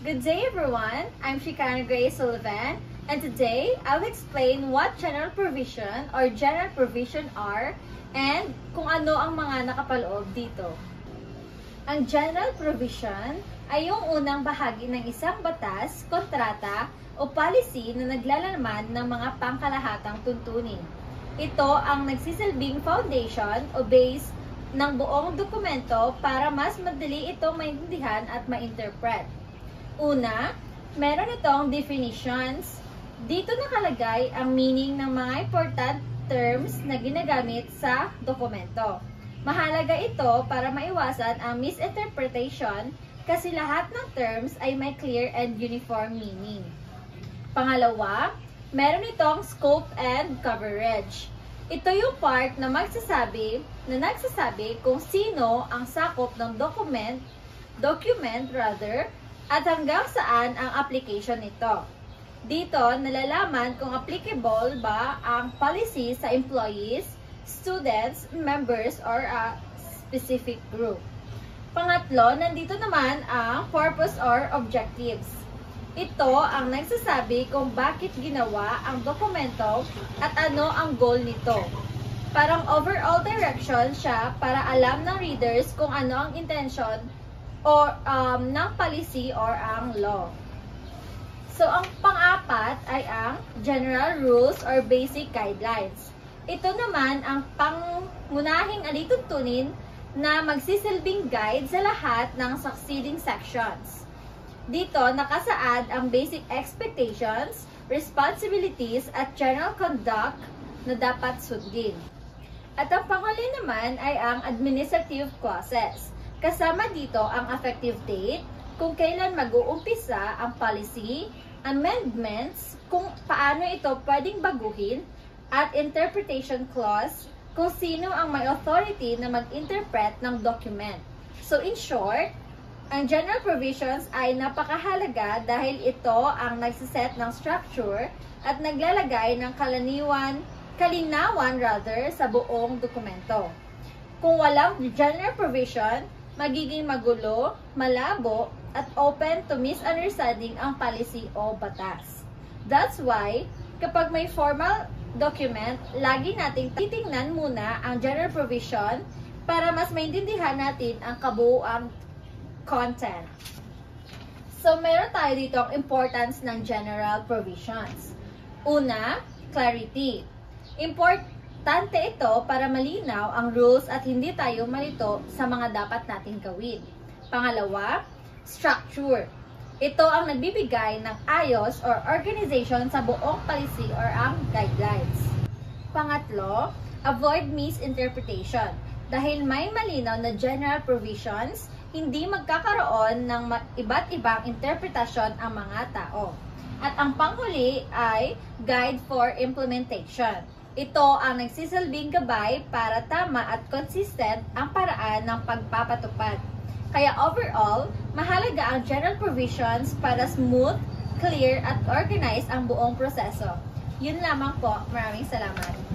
Good day everyone, I'm Shikana Grace Sullivan, and today I'll explain what general provision or general provision are and kung ano ang mga nakapaloob dito. Ang general provision ay yung unang bahagi ng isang batas, kontrata o policy na naglalaman ng mga pangkalahatang tuntunin. Ito ang nagsisilbing foundation o base ng buong dokumento para mas madali itong maintindihan at ma-interpret. Una, meron itong definitions. Dito nakalagay ang meaning ng mga important terms na ginagamit sa dokumento. Mahalaga ito para maiwasan ang misinterpretation kasi lahat ng terms ay may clear and uniform meaning. Pangalawa, meron itong scope and coverage. Ito yung part na nagsasabi kung sino ang sakop ng document at hanggang saan ang application nito. Dito, nalalaman kung applicable ba ang policy sa employees, students, members, or a specific group. Pangatlo, nandito naman ang purpose or objectives. Ito ang nagsasabi kung bakit ginawa ang dokumento at ano ang goal nito. Parang overall direction siya para alam ng readers kung ano ang intention or ng policy or ang law. So, ang pang-apat ay ang general rules or basic guidelines. Ito naman ang pangunahing alituntunin na magsisilbing guide sa lahat ng succeeding sections. Dito, nakasaad ang basic expectations, responsibilities, at general conduct na dapat sundin. At ang panghuli naman ay ang administrative clauses. Kasama dito ang effective date, kung kailan mag-uumpisa ang policy, amendments, kung paano ito pwedeng baguhin, at interpretation clause, kung sino ang may authority na mag-interpret ng document. So in short, ang general provisions ay napakahalaga dahil ito ang nagsiset ng structure at naglalagay ng kalinawan sa buong dokumento. Kung walang general provision, magiging magulo, malabo, at open to misunderstanding ang policy o batas. That's why, kapag may formal document, lagi nating titingnan muna ang general provision para mas maintindihan natin ang kabuuang content. So, meron tayo dito ang importance ng general provisions. Una, clarity. Importante ito para malinaw ang rules at hindi tayo malito sa mga dapat nating gawin. Pangalawa, structure. Ito ang nagbibigay ng ayos or organization sa buong policy or ang guidelines. Pangatlo, avoid misinterpretation. Dahil may malinaw na general provisions, hindi magkakaroon ng iba't ibang interpretasyon ang mga tao. At ang panghuli ay guide for implementation. Ito ang nagsisilbing gabay para tama at consistent ang paraan ng pagpapatupad. Kaya overall, mahalaga ang general provisions para smooth, clear at organized ang buong proseso. Yun lamang po. Maraming salamat.